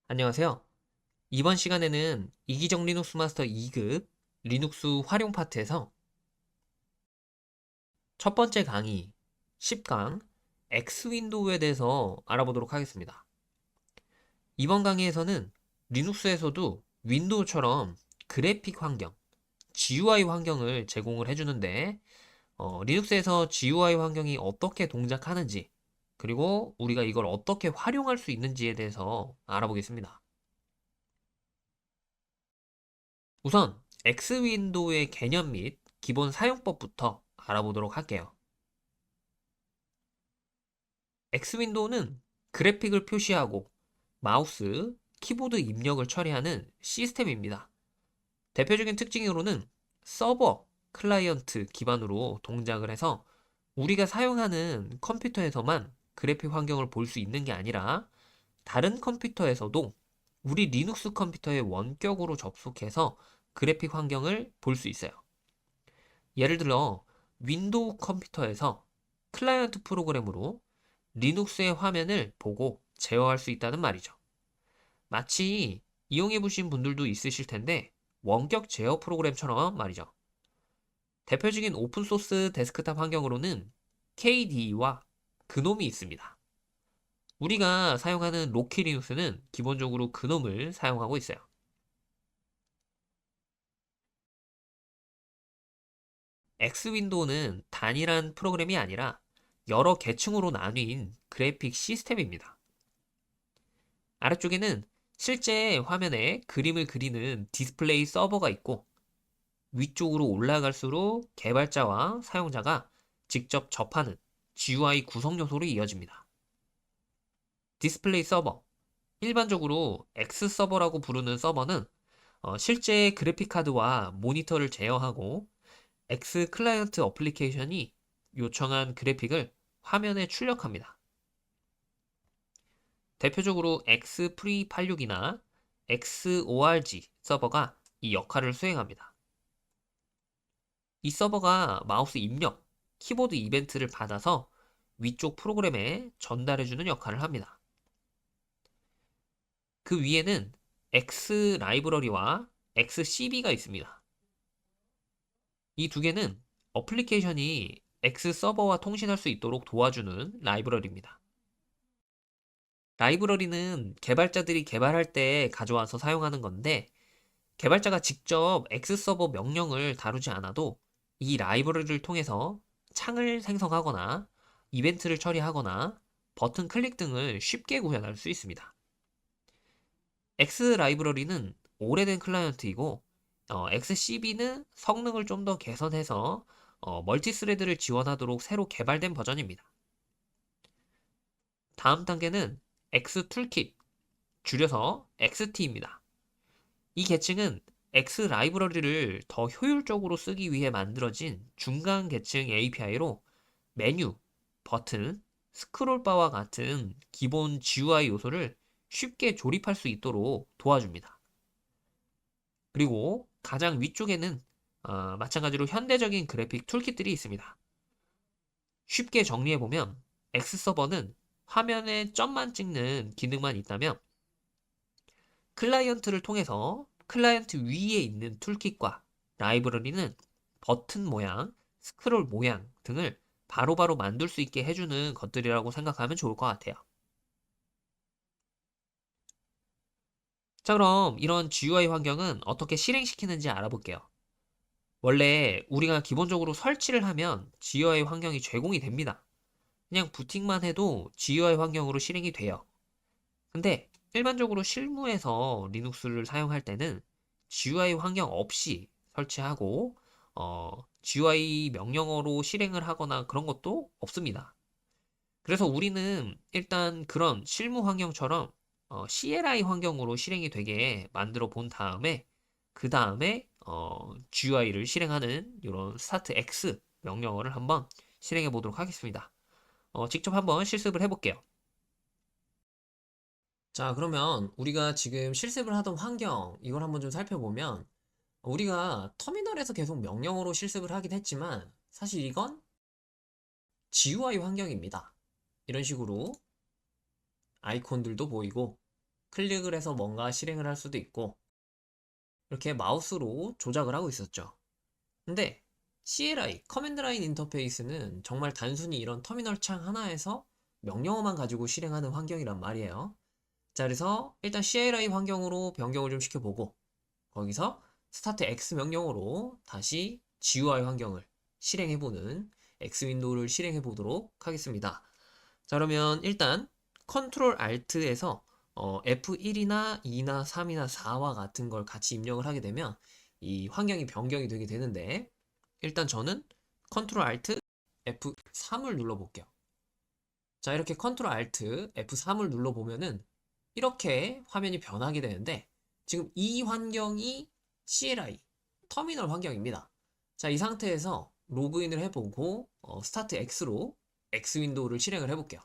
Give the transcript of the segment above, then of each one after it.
안녕하세요. 이번 시간에는 이기적 리눅스 마스터 2급 리눅스 활용 파트에서 첫 번째 강의 10강 X 윈도우에 대해서 알아보도록 하겠습니다. 이번 강의에서는 리눅스에서도 윈도우처럼 그래픽 환경, GUI 환경을 제공을 해주는데 리눅스에서 GUI 환경이 어떻게 동작하는지 그리고 우리가 이걸 어떻게 활용할 수 있는지에 대해서 알아보겠습니다. 우선 X 윈도우의 개념 및 기본 사용법부터 알아보도록 할게요. X 윈도우는 그래픽을 표시하고 마우스, 키보드 입력을 처리하는 시스템입니다. 대표적인 특징으로는 서버, 클라이언트 기반으로 동작을 해서 우리가 사용하는 컴퓨터에서만 그래픽 환경을 볼 수 있는 게 아니라 다른 컴퓨터에서도 우리 리눅스 컴퓨터에 원격으로 접속해서 그래픽 환경을 볼 수 있어요. 예를 들어 윈도우 컴퓨터에서 클라이언트 프로그램으로 리눅스의 화면을 보고 제어할 수 있다는 말이죠. 마치 이용해 보신 분들도 있으실 텐데 원격 제어 프로그램처럼 말이죠. 대표적인 오픈소스 데스크탑 환경으로는 KDE와 그놈이 있습니다. 우리가 사용하는 로키 리눅스는 기본적으로 그놈을 사용하고 있어요. X 윈도우는 단일한 프로그램이 아니라 여러 계층으로 나뉜 그래픽 시스템입니다. 아래쪽에는 실제 화면에 그림을 그리는 디스플레이 서버가 있고 위쪽으로 올라갈수록 개발자와 사용자가 직접 접하는 GUI 구성 요소로 이어집니다. 디스플레이 서버, 일반적으로 X 서버라고 부르는 서버는 실제 그래픽 카드와 모니터를 제어하고 X 클라이언트 어플리케이션이 요청한 그래픽을 화면에 출력합니다. 대표적으로 X 프리86이나 XORG 서버가 이 역할을 수행합니다. 이 서버가 마우스 입력, 키보드 이벤트를 받아서 위쪽 프로그램에 전달해주는 역할을 합니다. 그 위에는 X 라이브러리와 XCB가 있습니다. 이 두 개는 어플리케이션이 X 서버와 통신할 수 있도록 도와주는 라이브러리입니다. 라이브러리는 개발자들이 개발할 때 가져와서 사용하는 건데 개발자가 직접 X 서버 명령을 다루지 않아도 이 라이브러리를 통해서 창을 생성하거나 이벤트를 처리하거나 버튼 클릭 등을 쉽게 구현할 수 있습니다. X 라이브러리는 오래된 클라이언트이고 XCB는 성능을 좀 더 개선해서 멀티스레드를 지원하도록 새로 개발된 버전입니다. 다음 단계는 X 툴킷, 줄여서 XT입니다. 이 계층은 X 라이브러리를 더 효율적으로 쓰기 위해 만들어진 중간 계층 API로 메뉴, 버튼, 스크롤바와 같은 기본 GUI 요소를 쉽게 조립할 수 있도록 도와줍니다. 그리고 가장 위쪽에는 마찬가지로 현대적인 그래픽 툴kit들이 있습니다. 쉽게 정리해보면 X서버는 화면에 점만 찍는 기능만 있다면 클라이언트를 통해서 클라이언트 위에 있는 툴kit과 라이브러리는 버튼 모양, 스크롤 모양 등을 바로바로 만들 수 있게 해주는 것들이라고 생각하면 좋을 것 같아요. 자, 그럼 이런 GUI 환경은 어떻게 실행시키는지 알아볼게요. 원래 우리가 기본적으로 설치를 하면 GUI 환경이 제공이 됩니다. 그냥 부팅만 해도 GUI 환경으로 실행이 돼요. 근데 일반적으로 실무에서 리눅스를 사용할 때는 GUI 환경 없이 설치하고 GUI 명령어로 실행을 하거나 그런 것도 없습니다. 그래서 우리는 일단 그런 실무 환경처럼 CLI 환경으로 실행이 되게 만들어 본 다음에 그 다음에 GUI를 실행하는 이런 스타트 X 명령어를 한번 실행해 보도록 하겠습니다. 직접 한번 실습을 해볼게요. 자, 그러면 우리가 지금 실습을 하던 환경, 이걸 한번 좀 살펴보면, 우리가 터미널에서 계속 명령어로 실습을 하긴 했지만, 사실 이건 GUI 환경입니다. 이런 식으로 아이콘들도 보이고, 클릭을 해서 뭔가 실행을 할 수도 있고 이렇게 마우스로 조작을 하고 있었죠. 근데 CLI, 커맨드 라인 인터페이스는 정말 단순히 이런 터미널 창 하나에서 명령어만 가지고 실행하는 환경이란 말이에요. 자, 그래서 일단 CLI 환경으로 변경을 좀 시켜보고 거기서 스타트 X 명령어로 다시 GUI 환경을 실행해보는 X 윈도우를 실행해보도록 하겠습니다. 자, 그러면 일단 컨트롤 Alt에서 F1이나 2나 3이나 4와 같은 걸 같이 입력을 하게 되면 이 환경이 변경이 되게 되는데 일단 저는 컨트롤 Alt F3을 눌러볼게요. 자, 이렇게 컨트롤 Alt F3을 눌러보면은 이렇게 화면이 변하게 되는데 지금 이 환경이 CLI 터미널 환경입니다. 자, 이 상태에서 로그인을 해보고 스타트 X로 X 윈도우를 실행을 해볼게요.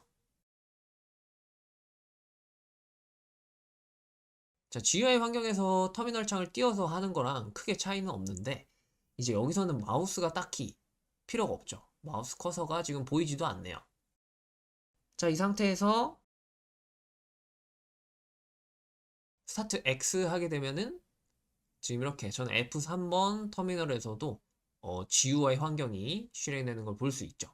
자, GUI 환경에서 터미널 창을 띄워서 하는 거랑 크게 차이는 없는데 이제 여기서는 마우스가 딱히 필요가 없죠. 마우스 커서가 지금 보이지도 않네요. 자, 이 상태에서 스타트 X 하게 되면은 지금 이렇게 저는 F3번 터미널에서도 GUI 환경이 실행되는 걸 볼 수 있죠.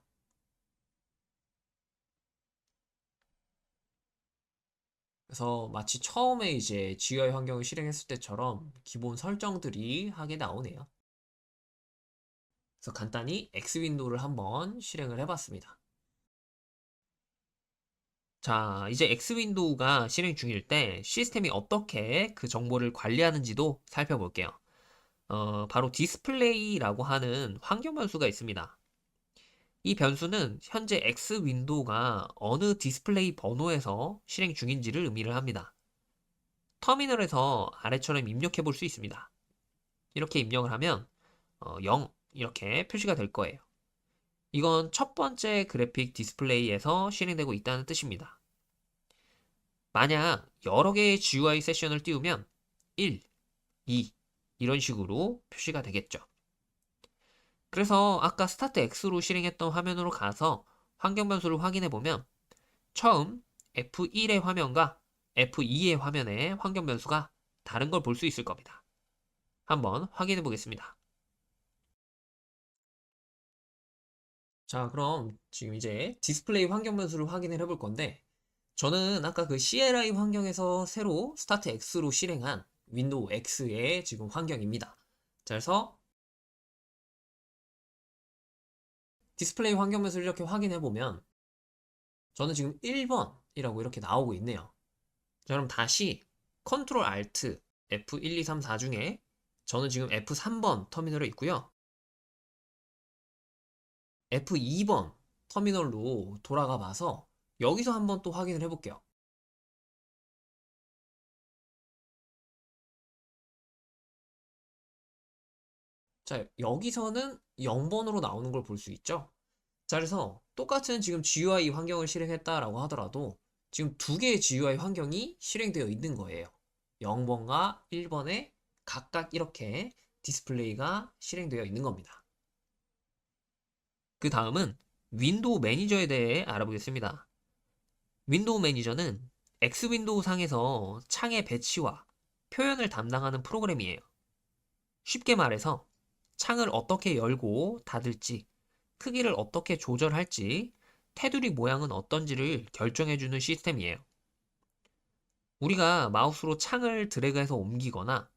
그래서 마치 처음에 이제 GUI 환경을 실행했을 때처럼 기본 설정들이 하게 나오네요. 그래서 간단히 X 윈도우를 한번 실행을 해봤습니다. 자, 이제 X 윈도우가 실행 중일 때 시스템이 어떻게 그 정보를 관리하는지도 살펴볼게요. 바로 디스플레이라고 하는 환경 변수가 있습니다. 이 변수는 현재 X 윈도우가 어느 디스플레이 번호에서 실행 중인지를 의미를 합니다. 터미널에서 아래처럼 입력해 볼 수 있습니다. 이렇게 입력을 하면 0 이렇게 표시가 될 거예요. 이건 첫 번째 그래픽 디스플레이에서 실행되고 있다는 뜻입니다. 만약 여러 개의 GUI 세션을 띄우면 1, 2 이런 식으로 표시가 되겠죠. 그래서 아까 스타트 X로 실행했던 화면으로 가서 환경 변수를 확인해 보면 처음 F1의 화면과 F2의 화면의 환경 변수가 다른 걸 볼 수 있을 겁니다. 한번 확인해 보겠습니다. 자, 그럼 지금 이제 디스플레이 환경 변수를 확인을 해볼 건데 저는 아까 그 CLI 환경에서 새로 스타트 X로 실행한 윈도우 X의 지금 환경입니다. 자, 그래서 디스플레이 환경 변수를 이렇게 확인해 보면 저는 지금 1번이라고 이렇게 나오고 있네요. 자, 그럼 다시 컨트롤 Alt F1, 2, 3, 4 중에 저는 지금 F3번 터미널에 있고요. F2번 터미널로 돌아가 봐서 여기서 한번 또 확인을 해볼게요. 자, 여기서는 0번으로 나오는 걸 볼 수 있죠? 자, 그래서 똑같은 지금 GUI 환경을 실행했다라고 하더라도 지금 두 개의 GUI 환경이 실행되어 있는 거예요. 0번과 1번에 각각 이렇게 디스플레이가 실행되어 있는 겁니다. 그 다음은 윈도우 매니저에 대해 알아보겠습니다. 윈도우 매니저는 X 윈도우 상에서 창의 배치와 표현을 담당하는 프로그램이에요. 쉽게 말해서 창을 어떻게 열고 닫을지, 크기를 어떻게 조절할지, 테두리 모양은 어떤지를 결정해주는 시스템이에요. 우리가 마우스로 창을 드래그해서 옮기거나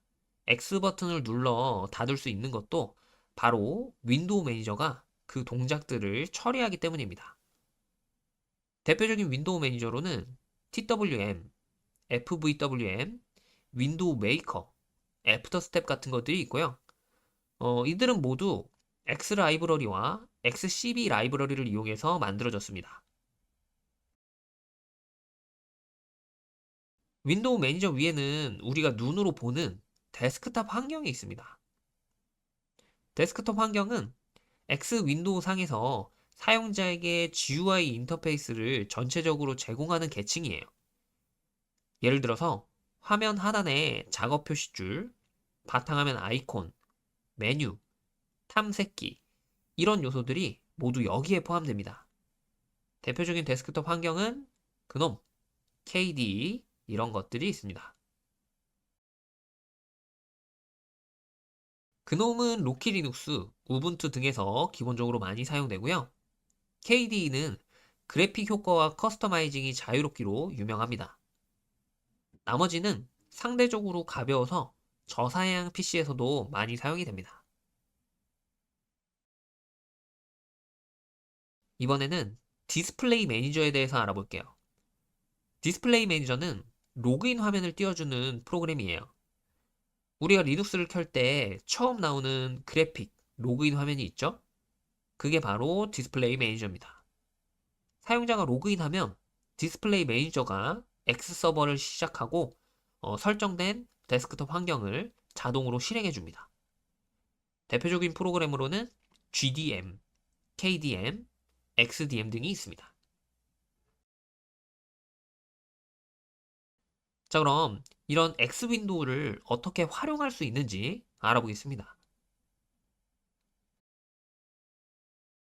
X 버튼을 눌러 닫을 수 있는 것도 바로 윈도우 매니저가 그 동작들을 처리하기 때문입니다. 대표적인 윈도우 매니저로는 TWM, FVWM, 윈도우 메이커, 애프터 스텝 같은 것들이 있고요. 이들은 모두 X 라이브러리와 XCB 라이브러리를 이용해서 만들어졌습니다. 윈도우 매니저 위에는 우리가 눈으로 보는 데스크탑 환경이 있습니다. 데스크톱 환경은 X 윈도우 상에서 사용자에게 GUI 인터페이스를 전체적으로 제공하는 계층이에요. 예를 들어서 화면 하단에 작업 표시줄, 바탕화면 아이콘, 메뉴, 탐색기 이런 요소들이 모두 여기에 포함됩니다. 대표적인 데스크톱 환경은 그놈, KDE, 이런 것들이 있습니다. 그놈은 로키 리눅스, 우분투 등에서 기본적으로 많이 사용되고요. KDE는 그래픽 효과와 커스터마이징이 자유롭기로 유명합니다. 나머지는 상대적으로 가벼워서 저사양 PC에서도 많이 사용이 됩니다. 이번에는 디스플레이 매니저에 대해서 알아볼게요. 디스플레이 매니저는 로그인 화면을 띄워주는 프로그램이에요. 우리가 리눅스를 켤 때 처음 나오는 그래픽, 로그인 화면이 있죠? 그게 바로 디스플레이 매니저입니다. 사용자가 로그인하면 디스플레이 매니저가 X 서버를 시작하고 설정된 데스크톱 환경을 자동으로 실행해 줍니다. 대표적인 프로그램으로는 GDM, KDM, XDM 등이 있습니다. 자, 그럼 이런 X 윈도우를 어떻게 활용할 수 있는지 알아보겠습니다.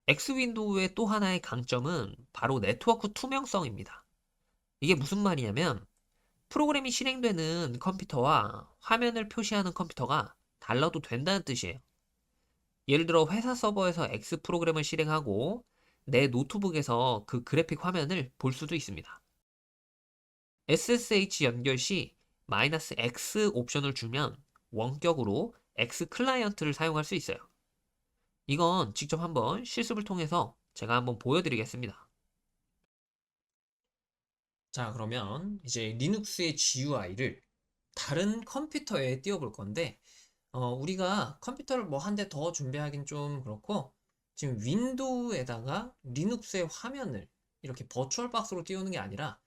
X 윈도우의 또 하나의 강점은 바로 네트워크 투명성입니다. 이게 무슨 말이냐면 프로그램이 실행되는 컴퓨터와 화면을 표시하는 컴퓨터가 달라도 된다는 뜻이에요. 예를 들어 회사 서버에서 X 프로그램을 실행하고 내 노트북에서 그 그래픽 화면을 볼 수도 있습니다. SSH 연결 시 "-X 옵션을 주면 원격으로 X 클라이언트를 사용할 수 있어요. 이건 직접 한번 실습을 통해서 제가 한번 보여드리겠습니다. 자, 그러면 이제 리눅스의 GUI를 다른 컴퓨터에 띄워볼 건데, 우리가 컴퓨터를 뭐 한 대 더 준비하긴 좀 그렇고, 지금 윈도우에다가 리눅스의 화면을 이렇게 버추얼 박스로 띄우는 게 아니라,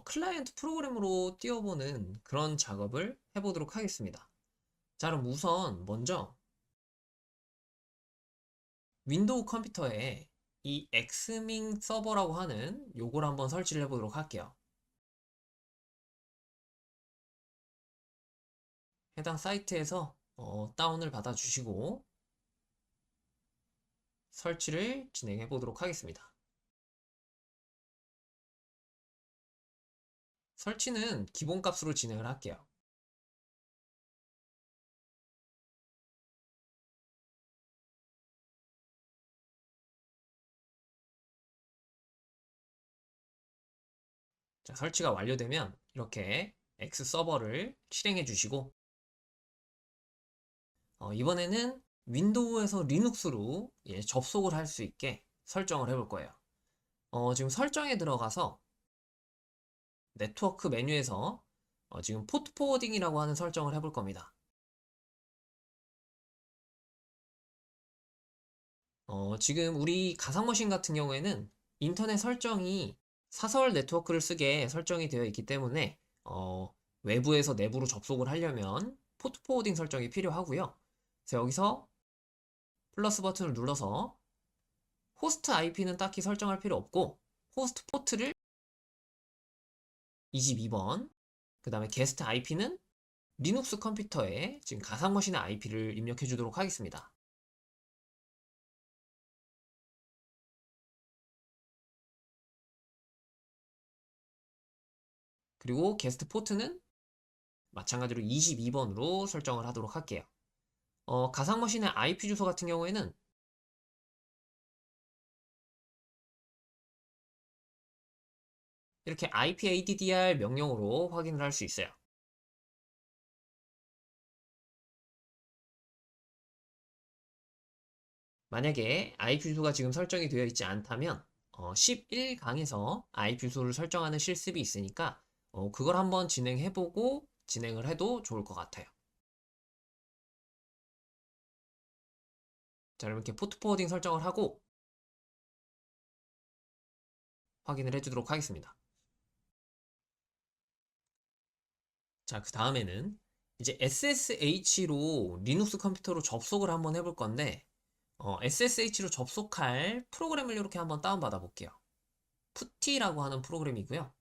클라이언트 프로그램으로 띄워보는 그런 작업을 해보도록 하겠습니다. 자, 그럼 우선 먼저 윈도우 컴퓨터에 이 엑스밍 서버라고 하는 요걸 한번 설치를 해보도록 할게요. 해당 사이트에서 다운을 받아 주시고 설치를 진행해 보도록 하겠습니다. 설치는 기본값으로 진행을 할게요. 자, 설치가 완료되면 이렇게 X 서버를 실행해 주시고, 이번에는 윈도우에서 리눅스로 접속을 할 수 있게 설정을 해볼 거예요. 지금 설정에 들어가서 네트워크 메뉴에서 지금 포트 포워딩이라고 하는 설정을 해볼 겁니다. 지금 우리 가상머신 같은 경우에는 인터넷 설정이 사설 네트워크를 쓰게 설정이 되어 있기 때문에 외부에서 내부로 접속을 하려면 포트 포워딩 설정이 필요하고요. 그래서 여기서 플러스 버튼을 눌러서 호스트 IP는 딱히 설정할 필요 없고 호스트 포트를 22번, 그 다음에 게스트 IP는 리눅스 컴퓨터에 지금 가상머신의 IP를 입력해 주도록 하겠습니다. 그리고 게스트 포트는 마찬가지로 22번으로 설정을 하도록 할게요. 가상머신의 IP 주소 같은 경우에는 이렇게 IPADDR 명령으로 확인을 할 수 있어요. 만약에 IP 주소가 지금 설정이 되어 있지 않다면 11강에서 IP 주소를 설정하는 실습이 있으니까 그걸 한번 진행해보고 진행을 해도 좋을 것 같아요. 자, 이렇게 포트 포워딩 설정을 하고 확인을 해주도록 하겠습니다. 자, 그 다음에는 이제 SSH로 리눅스 컴퓨터로 접속을 한번 해볼 건데, SSH로 접속할 프로그램을 이렇게 한번 다운받아 볼게요. 푸티라고 하는 프로그램이고요.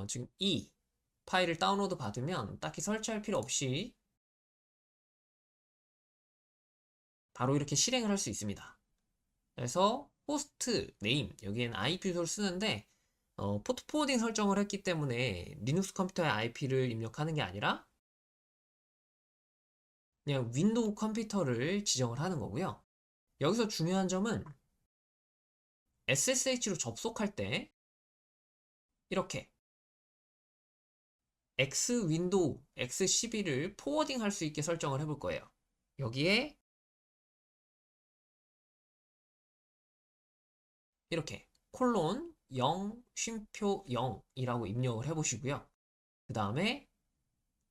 지금 이 파일을 다운로드 받으면 딱히 설치할 필요 없이 바로 이렇게 실행을 할 수 있습니다. 그래서 호스트 네임, 여기에는 IP 주소를 쓰는데 포트 포워딩 설정을 했기 때문에 리눅스 컴퓨터의 IP를 입력하는 게 아니라 그냥 윈도우 컴퓨터를 지정을 하는 거고요. 여기서 중요한 점은 SSH로 접속할 때 이렇게 X 윈도우 X12를 포워딩 할 수 있게 설정을 해볼 거예요. 여기에 이렇게 콜론 0 쉼표 0이라고 입력을 해보시고요. 그 다음에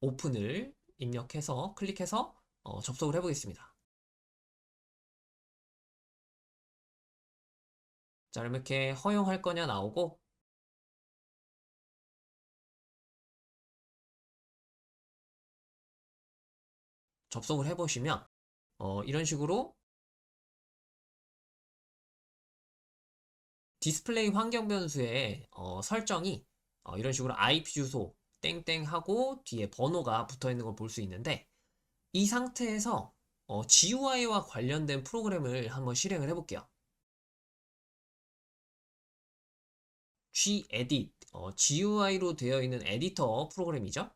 오픈을 입력해서 클릭해서 접속을 해보겠습니다. 자, 이렇게 허용할 거냐 나오고 접속을 해보시면 이런 식으로 디스플레이 환경 변수의 설정이 이런 식으로 IP 주소 땡땡하고 뒤에 번호가 붙어 있는 걸 볼 수 있는데 이 상태에서 GUI와 관련된 프로그램을 한번 실행을 해볼게요. gedit, GUI로 되어 있는 에디터 프로그램이죠.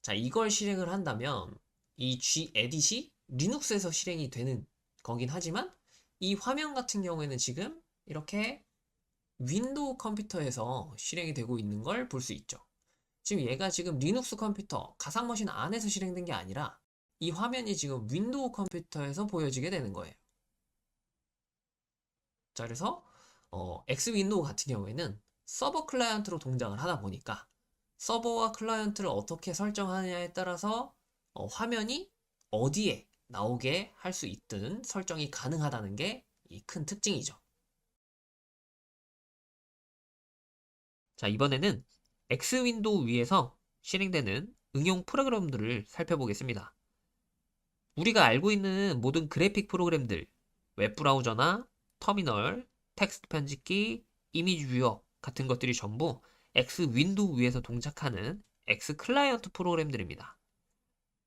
자, 이걸 실행을 한다면 이 gedit이 리눅스에서 실행이 되는 거긴 하지만 이 화면 같은 경우에는 지금 이렇게 윈도우 컴퓨터에서 실행이 되고 있는 걸 볼 수 있죠. 지금 얘가 지금 리눅스 컴퓨터, 가상머신 안에서 실행된 게 아니라 이 화면이 지금 윈도우 컴퓨터에서 보여지게 되는 거예요. 자, 그래서 X 윈도우 같은 경우에는 서버 클라이언트로 동작을 하다 보니까 서버와 클라이언트를 어떻게 설정하느냐에 따라서 화면이 어디에 나오게 할 수 있든 설정이 가능하다는 게 이 큰 특징이죠. 자, 이번에는 X 윈도우 위에서 실행되는 응용 프로그램들을 살펴보겠습니다. 우리가 알고 있는 모든 그래픽 프로그램들, 웹브라우저나 터미널, 텍스트 편집기, 이미지 뷰어 같은 것들이 전부 X 윈도우 위에서 동작하는 X 클라이언트 프로그램들입니다.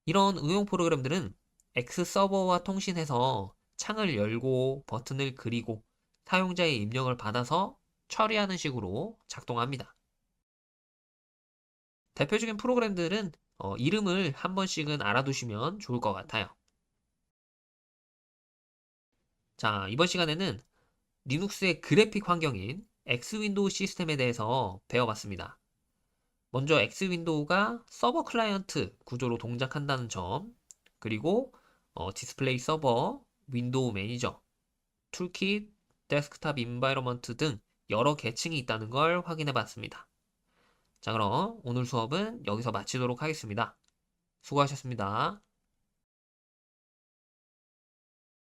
이런 응용 프로그램들은 X 서버와 통신해서 창을 열고 버튼을 그리고 사용자의 입력을 받아서 처리하는 식으로 작동합니다. 대표적인 프로그램들은 이름을 한 번씩은 알아두시면 좋을 것 같아요. 자, 이번 시간에는 리눅스의 그래픽 환경인 X윈도우 시스템에 대해서 배워봤습니다. 먼저 X윈도우가 서버 클라이언트 구조로 동작한다는 점, 그리고 디스플레이 서버, 윈도우 매니저, 툴킷, 데스크탑 인바이러먼트 등 여러 계층이 있다는 걸 확인해봤습니다. 자, 그럼 오늘 수업은 여기서 마치도록 하겠습니다. 수고하셨습니다.